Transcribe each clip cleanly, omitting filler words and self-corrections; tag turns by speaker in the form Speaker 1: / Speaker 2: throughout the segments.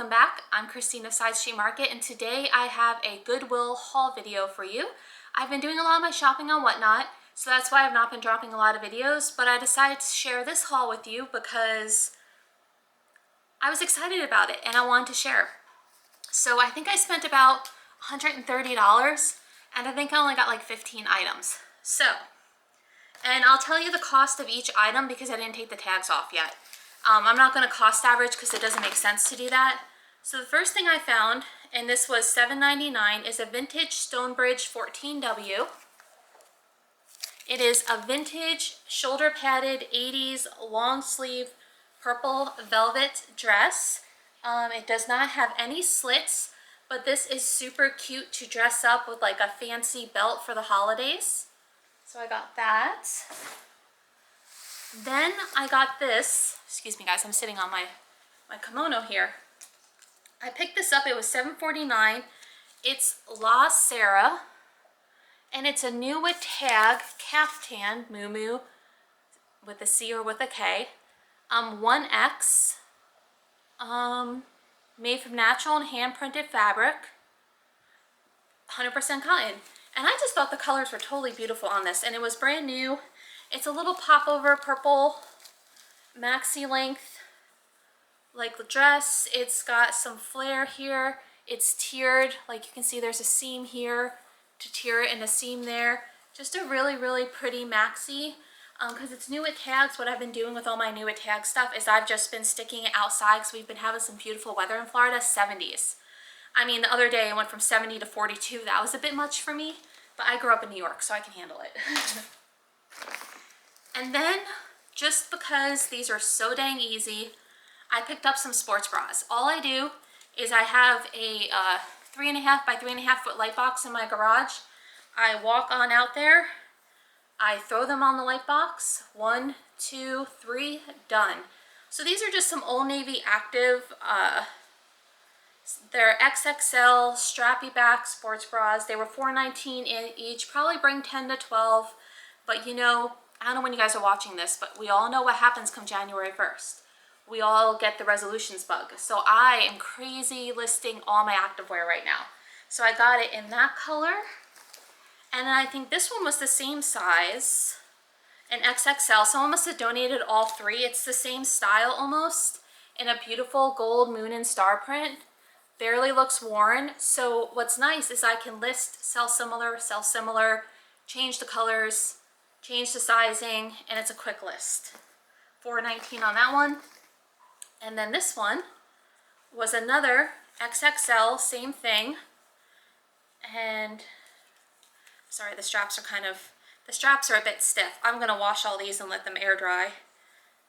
Speaker 1: welcome back. I'm Christina Side Street Market, and today I have a Goodwill haul video for you. I've been doing a lot of my shopping on Whatnot, so that's why I've not been dropping a lot of videos, but I decided to share this haul with you because I was excited about it and I wanted to share. So I think I spent about $130, and I think I only got like 15 items. And I'll tell you the cost of each item because I didn't take the tags off yet. I'm not going to cost average because it doesn't make sense to do that. So the first thing I found, and this was $7.99, is a vintage Stonebridge 14W. It is a vintage shoulder padded 80s long sleeve purple velvet dress. It does not have any slits, but this is super cute to dress up with like a fancy belt for the holidays. So I got that. Then I got this, excuse me guys, I'm sitting on my kimono here. I picked this up, it was $7.49. It's La Sarah, and it's a new with tag caftan, muumuu, with a C or with a K. 1X, made from natural and hand-printed fabric, 100% cotton. And I just thought the colors were totally beautiful on this, and it was brand new. It's a little popover purple maxi length like dress. It's got some flare here. It's tiered, like you can see there's a seam here to tier it and a seam there. Just a really, really pretty maxi. Because it's new with tags. What I've been doing with all my new with tag stuff is I've just been sticking it outside because we've been having some beautiful weather in Florida, 70s. I mean, the other day I went from 70 to 42. That was a bit much for me, but I grew up in New York, so I can handle it. And then, just because these are so dang easy, I picked up some sports bras. All I do is I have a 3.5 by 3.5 foot light box in my garage. I walk on out there, I throw them on the light box, 1, 2, 3, done. So these are just some Old Navy Active, they're XXL strappy back sports bras. They were $4.19 each, probably bring 10 to 12, but you know, I don't know when you guys are watching this, but we all know what happens come January 1st. We all get the resolutions bug. So I am crazy listing all my activewear right now. So I got it in that color. And then I think this one was the same size, an XXL. Someone must have donated all three. It's the same style almost, in a beautiful gold moon and star print. Barely looks worn. So what's nice is I can list sell similar, change the colors, change the sizing, and it's a quick list. $4.19 on that one. And then this one was another XXL, same thing. And sorry, the straps are a bit stiff. I'm gonna wash all these and let them air dry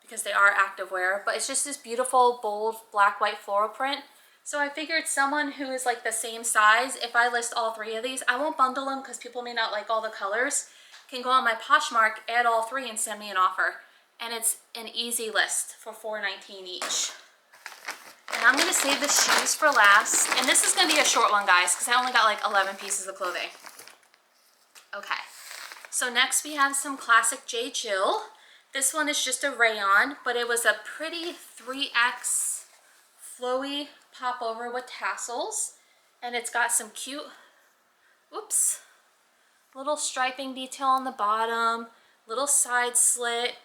Speaker 1: because they are activewear, but it's just this beautiful, bold, black, white floral print. So I figured someone who is like the same size, if I list all three of these, I won't bundle them because people may not like all the colors, can go on my Poshmark, add all three, and send me an offer. And it's an easy list for $4.19 each. And I'm gonna save the shoes for last. And this is gonna be a short one, guys, because I only got like 11 pieces of clothing. Okay, so next we have some classic J. Jill. This one is just a rayon, but it was a pretty 3X flowy popover with tassels. And it's got some cute, whoops, little striping detail on the bottom, little side slit,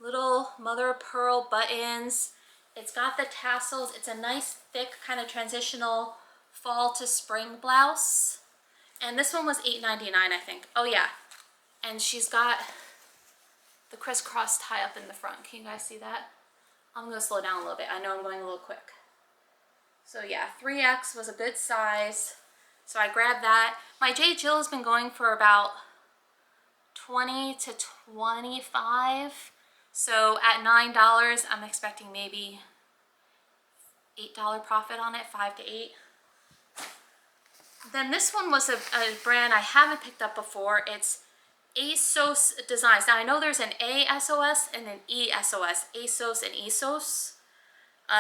Speaker 1: little mother of pearl buttons. It's got the tassels. It's a nice thick kind of transitional fall to spring blouse. And this one was $8.99, I think. Oh yeah, and she's got the crisscross tie up in the front. Can you guys see that? I'm gonna slow down a little bit. I know I'm going a little quick. So yeah, 3X was a good size. So I grabbed that. My J. Jill has been going for about 20 to 25. So at $9, I'm expecting maybe $8 profit on it, 5 to 8. Then this one was a brand I haven't picked up before. It's ASOS Designs. Now I know there's an ASOS and an ESOS, ASOS and ESOS.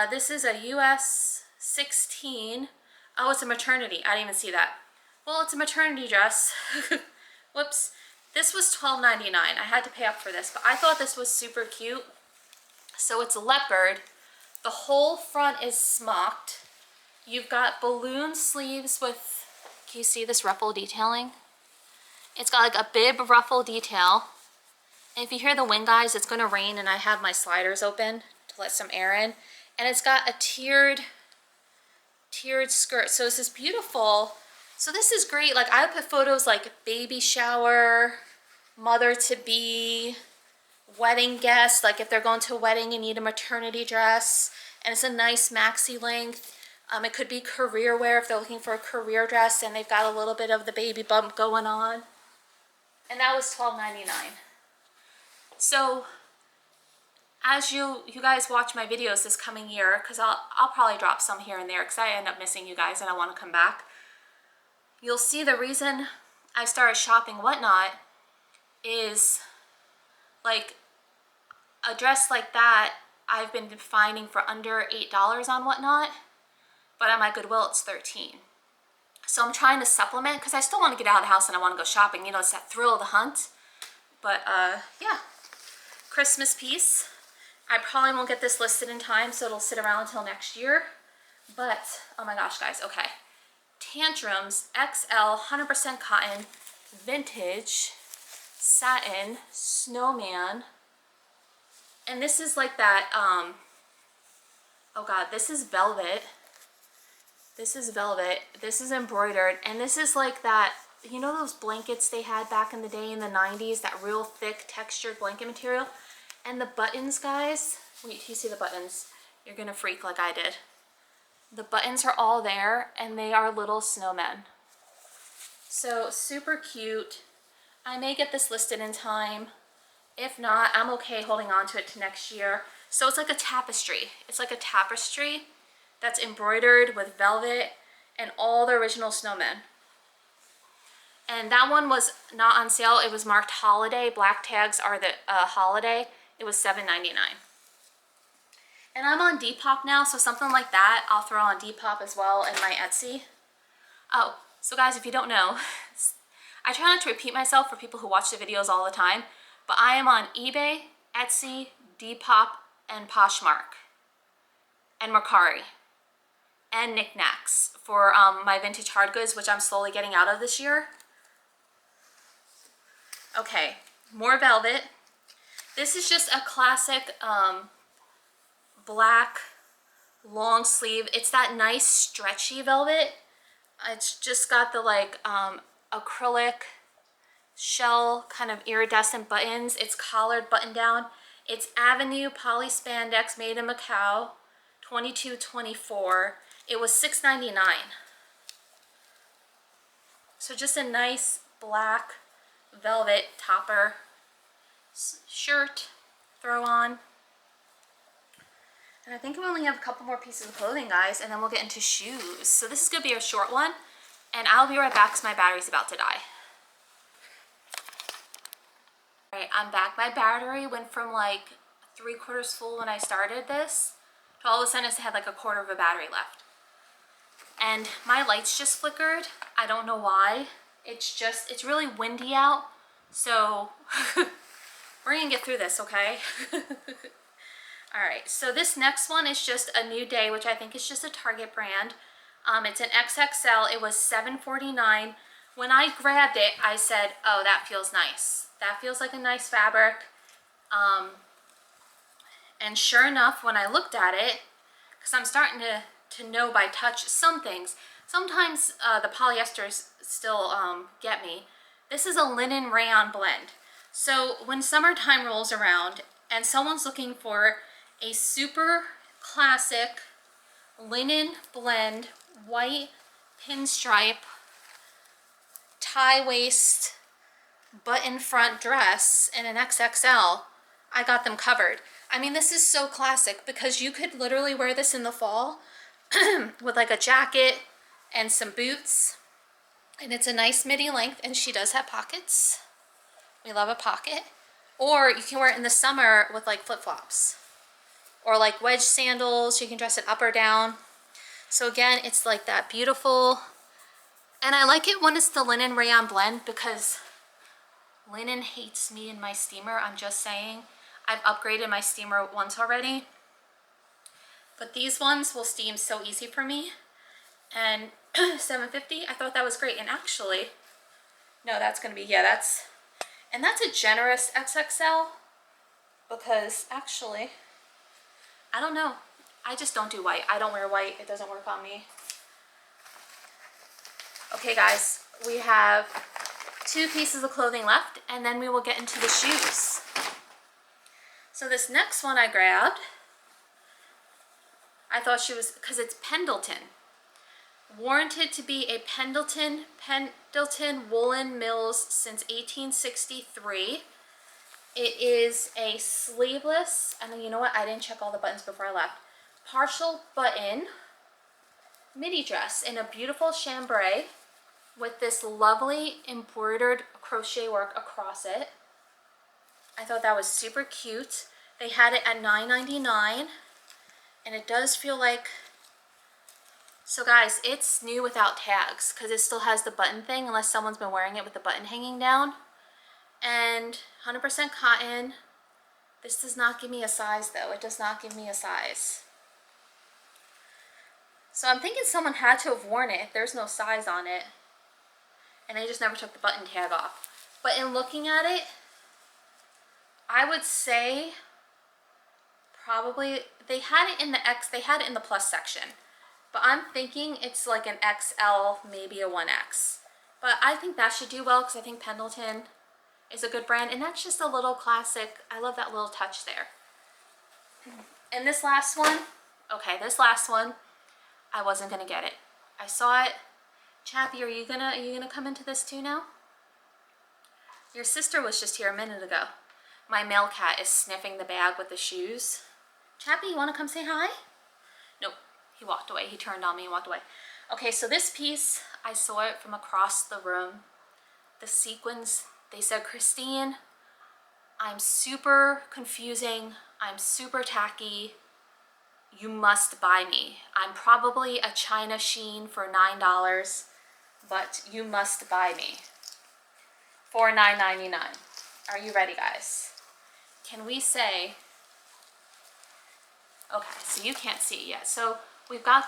Speaker 1: This is a US 16. Oh, it's a maternity. I didn't even see that. Well, it's a maternity dress. Whoops. This was $12.99. I had to pay up for this, but I thought this was super cute. So it's a leopard, The whole front is smocked. You've got balloon sleeves with, can you see this ruffle detailing? It's got like a bib ruffle detail. And if you hear the wind, guys, it's gonna rain and I have my sliders open to let some air in. And it's got a tiered skirt. So this is beautiful. So this is great. Like I put photos like baby shower, mother to be, wedding guests, like if they're going to a wedding and need a maternity dress, and it's a nice maxi length. It could be career wear if they're looking for a career dress and they've got a little bit of the baby bump going on. And that was $12.99. So as you guys watch my videos this coming year, because I'll probably drop some here and there because I end up missing you guys and I want to come back, you'll see the reason I started shopping Whatnot is like a dress like that I've been finding for under $8 on Whatnot, but at my Goodwill it's $13. So I'm trying to supplement because I still want to get out of the house and I want to go shopping. You know, it's that thrill of the hunt. But yeah, Christmas piece. I probably won't get this listed in time, so it'll sit around until next year. But oh my gosh, guys, okay. Tantrums XL 100% cotton, vintage, satin, snowman. And this is like that, oh God, this is velvet. This is velvet. This is embroidered. And this is like that, you know those blankets they had back in the day in the 90s, that real thick textured blanket material? And the buttons, guys, wait till you see the buttons. You're gonna freak like I did. The buttons are all there and they are little snowmen. So super cute. I may get this listed in time. If not, I'm okay holding on to it to next year. So it's like a tapestry. It's like a tapestry that's embroidered with velvet and all the original snowmen. And that one was not on sale. It was marked holiday. Black tags are the holiday. It was $7.99. And I'm on Depop now, so something like that I'll throw on Depop as well in my Etsy. Oh, so guys, if you don't know, I try not to repeat myself for people who watch the videos all the time, but I am on eBay, Etsy, Depop, and Poshmark, and Mercari, and knickknacks for my vintage hard goods, which I'm slowly getting out of this year. Okay, more velvet. This is just a classic black long sleeve. It's that nice stretchy velvet. It's just got the like acrylic shell kind of iridescent buttons. It's collared button down. It's Avenue poly spandex made in Macau, 2224. It was $6.99. So just a nice black velvet topper shirt throw on. And I think we only have a couple more pieces of clothing, guys, and then we'll get into shoes. So this is gonna be a short one, and I'll be right back because my battery's about to die. All right, I'm back. My battery went from like 3/4 full when I started this to all of a sudden it had like 1/4 of a battery left. And my lights just flickered. I don't know why. It's really windy out. So we're gonna get through this, okay? All right, so this next one is just a New Day, which I think is just a Target brand. It's an XXL. It was $7.49. When I grabbed it, I said, oh, that feels nice. That feels like a nice fabric. And sure enough, when I looked at it, because I'm starting to know by touch some things, sometimes the polyesters still get me. This is a linen rayon blend. So when summertime rolls around and someone's looking for a super classic linen blend, white pinstripe, tie waist, button front dress in an XXL, I got them covered. I mean, this is so classic because you could literally wear this in the fall with like a jacket and some boots. And it's a nice midi length, and she does have pockets. We love a pocket. Or you can wear it in the summer with like flip-flops. Or like wedge sandals. You can dress it up or down. So again, it's like that beautiful. And I like it when it's the linen rayon blend because linen hates me in my steamer. I'm just saying. I've upgraded my steamer once already. But these ones will steam so easy for me. And $7.50, I thought that was great. And actually, no, that's gonna be, yeah, that's a generous XXL, because actually, I don't know. I just don't do white. I don't wear white. It doesn't work on me. Okay guys, we have 2 pieces of clothing left, and then we will get into the shoes. So this next one I grabbed, I thought she was, because it's Pendleton. Warranted to be a Pendleton woolen mills since 1863. It is a sleeveless, and you know what, I didn't check all the buttons before I left. Partial button midi dress in a beautiful chambray with this lovely embroidered crochet work across it. I thought that was super cute. They had it at $9.99, and it does feel like, so guys, it's new without tags because it still has the button thing unless someone's been wearing it with the button hanging down. And 100% cotton. This does not give me a size though. It does not give me a size. So I'm thinking someone had to have worn it if there's no size on it. And they just never took the button tag off. But in looking at it, I would say probably they had it in the plus section. But I'm thinking it's like an XL, maybe a 1X. But I think that should do well because I think Pendleton is a good brand, and that's just a little classic. I love that little touch there. And this last one, okay, this last one, I wasn't gonna get it. I saw it. Chappie, are you gonna come into this too now? Your sister was just here a minute ago. My male cat is sniffing the bag with the shoes. Chappie, you wanna come say hi? Nope, he walked away. He turned on me and walked away. Okay, so this piece, I saw it from across the room. The sequins, they said, Christine, I'm super confusing. I'm super tacky. You must buy me. I'm probably a China Sheen for $9, but you must buy me for $9.99. Are you ready, guys? Can we say, okay, so you can't see it yet. So we've got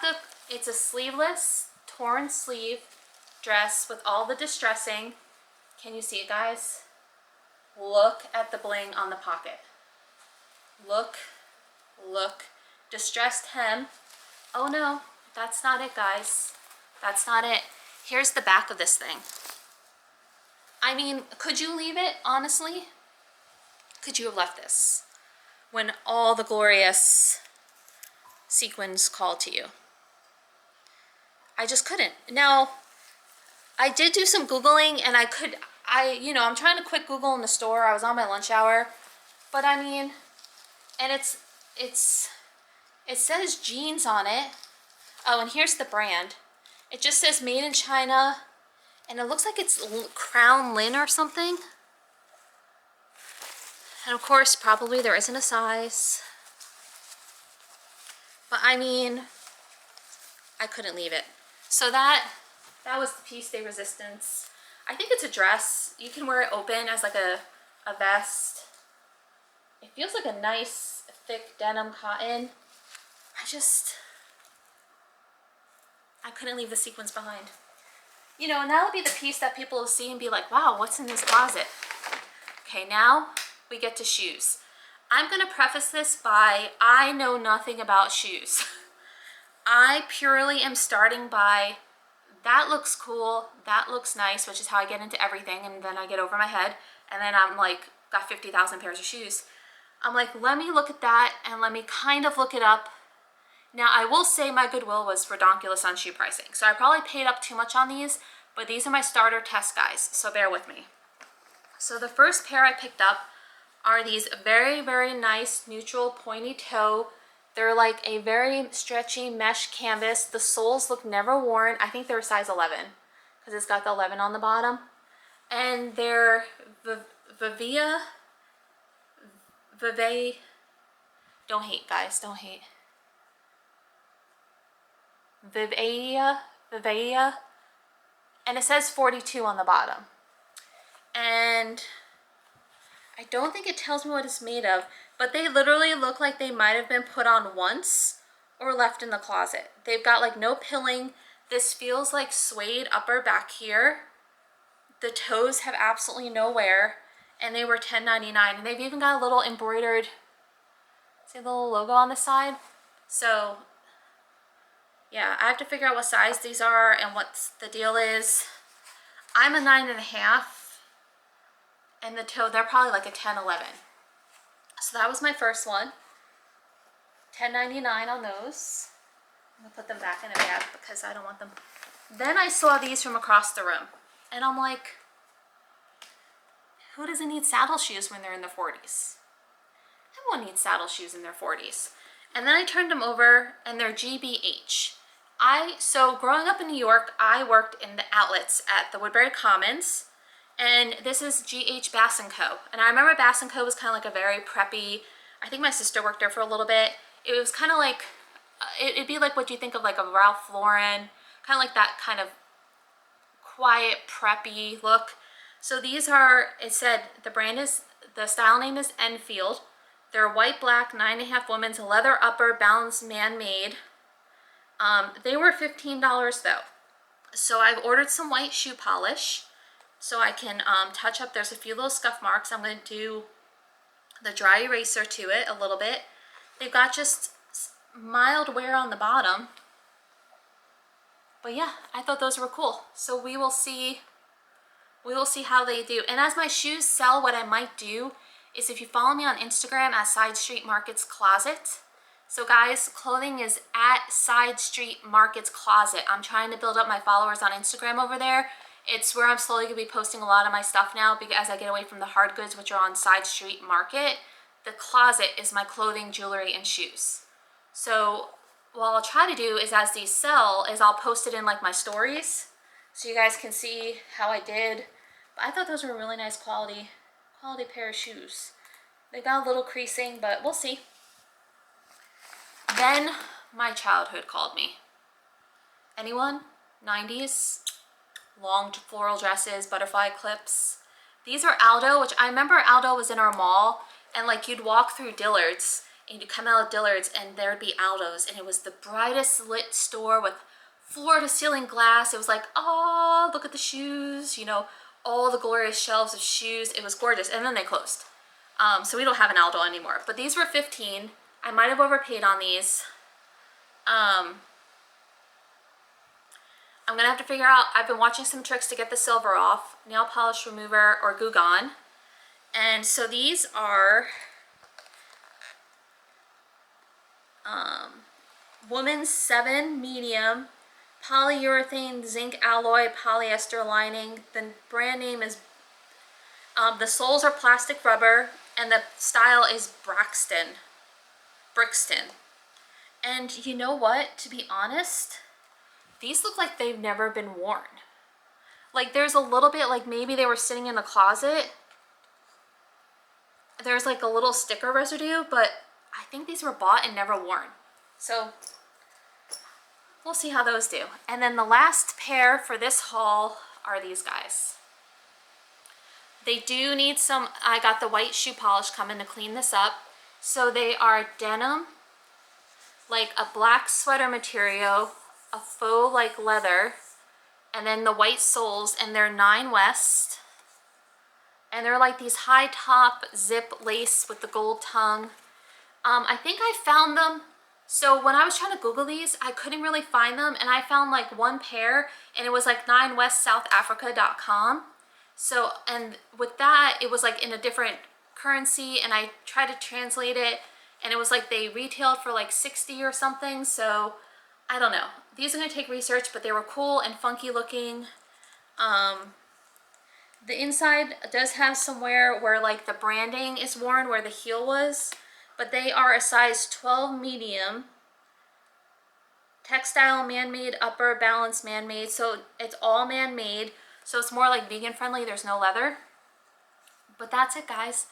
Speaker 1: it's a sleeveless, torn sleeve dress with all the distressing. Can you see it, guys? Look at the bling on the pocket. Look. Distressed hem. Oh no, that's not it, guys. That's not it. Here's the back of this thing. I mean, could you leave it, honestly? Could you have left this when all the glorious sequins called to you? I just couldn't. Now, I did do some Googling, and I'm trying to quit Google in the store. I was on my lunch hour, but I mean, and it says jeans on it. Oh, and here's the brand. It just says made in China, and it looks like it's Crown Lin or something. And of course, probably there isn't a size. But I mean, I couldn't leave it. So that was the piece de resistance. I think it's a dress. You can wear it open as like a vest. It feels like a nice, thick denim cotton. I couldn't leave the sequins behind. You know, and that'll be the piece that people will see and be like, wow, what's in this closet? Okay, now we get to shoes. I'm gonna preface this by, I know nothing about shoes. I purely am starting by, that looks cool, that looks nice, which is how I get into everything, and then I get over my head, and then I'm like, got 50,000 pairs of shoes. I'm like, let me look at that, and let me kind of look it up. Now, I will say my Goodwill was redonkulous on shoe pricing, so I probably paid up too much on these, but these are my starter test guys, so bear with me. So the first pair I picked up are these very, very nice neutral pointy toe. They're like a very stretchy mesh canvas. The soles look never worn. I think they're size 11 because it's got the 11 on the bottom. And they're Vive, don't hate, guys, don't hate. Vivea, and it says 42 on the bottom. And I don't think it tells me what it's made of, but they literally look like they might have been put on once, or left in the closet. They've got like no pilling. This feels like suede upper back here. The toes have absolutely no wear, and they were $10.99. And they've even got a little embroidered, see the little logo on the side? So yeah, I have to figure out what size these are and what the deal is. I'm a 9.5, and the toe, they're probably like a 10, 11. So that was my first one. $10.99 on those. I'm gonna put them back in a bag because I don't want them. Then I saw these from across the room, and I'm like, who doesn't need saddle shoes when they're in their 40s? Everyone needs saddle shoes in their 40s. And then I turned them over, and they're GBH. So growing up in New York, I worked in the outlets at the Woodbury Commons, and this is GH Bass & Co. And I remember Bass & Co was kind of like a very preppy, I think my sister worked there for a little bit. It was kind of like, it'd be like what you think of like a Ralph Lauren, kind of like that kind of quiet, preppy look. So these are, it said, the style name is Enfield. They're white, black, 9.5 women's, leather upper, balanced, man-made. They were $15 though. So I've ordered some white shoe polish so I can touch up. There's a few little scuff marks. I'm going to do the dry eraser to it a little bit. They've got just mild wear on the bottom. But yeah, I thought those were cool. So we will see how they do. And as my shoes sell, what I might do is, if you follow me on Instagram at Side Street Markets Closet. So guys, clothing is at Side Street Markets Closet. I'm trying to build up my followers on Instagram over there. It's where I'm slowly gonna be posting a lot of my stuff now, because as I get away from the hard goods, which are on Side Street Market. The closet is my clothing, jewelry, and shoes. So what I'll try to do is, as these sell, is I'll post it in like my stories so you guys can see how I did. But I thought those were a really nice quality pair of shoes. They got a little creasing, but we'll see. Then my childhood called me. Anyone? 90s? Long floral dresses, butterfly clips. These are Aldo, which I remember Aldo was in our mall, and like you'd walk through Dillard's and you'd come out of Dillard's and there'd be Aldo's, and it was the brightest lit store with floor to ceiling glass. It was like, oh, look at the shoes, you know, all the glorious shelves of shoes. It was gorgeous. And then they closed. So we don't have an Aldo anymore, but these were 15. I might have overpaid on these. I'm gonna have to figure out, I've been watching some tricks to get the silver off, nail polish remover or Goo Gone. And so these are women's 7 medium, polyurethane zinc alloy polyester lining. The brand name is, the soles are plastic rubber, and the style is Brixton. And you know what, to be honest, these look like they've never been worn. Like there's a little bit, like maybe they were sitting in the closet. There's like a little sticker residue, but I think these were bought and never worn. So we'll see how those do. And then the last pair for this haul are these guys. They do need some, I got the white shoe polish coming to clean this up. So they are denim, like a black sweater material, a faux like leather, and then the white soles, and they're 9 West. And they're like these high top zip lace with the gold tongue. I think I found them. So when I was trying to Google these, I couldn't really find them, and I found like one pair, and it was like 9westsouthafrica.com. So, and with that, it was like in a different currency, and I tried to translate it, and it was like they retailed for like 60 or something. So I don't know. These are gonna take research, but they were cool and funky looking. The inside does have somewhere where like the branding is worn where the heel was, but they are a size 12 medium. Textile man-made upper, balance man-made. So it's all man-made. So it's more like vegan friendly. There's no leather. But that's it, guys.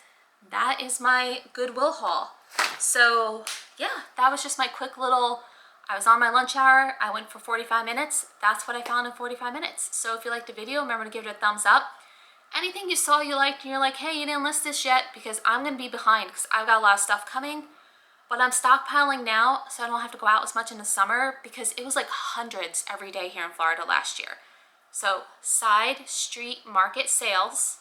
Speaker 1: That is my Goodwill haul. So yeah, that was just my quick little, I was on my lunch hour. I went for 45 minutes. That's what I found in 45 minutes. So if you liked the video, remember to give it a thumbs up. Anything you saw you liked and you're like, hey, you didn't list this yet, because I'm going to be behind because I've got a lot of stuff coming. But I'm stockpiling now so I don't have to go out as much in the summer because it was like hundreds every day here in Florida last year. So side street market sales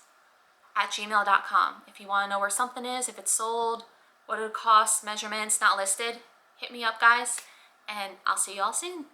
Speaker 1: at gmail.com. If you want to know where something is, if it's sold, what it costs, measurements, not listed, hit me up, guys, and I'll see you all soon.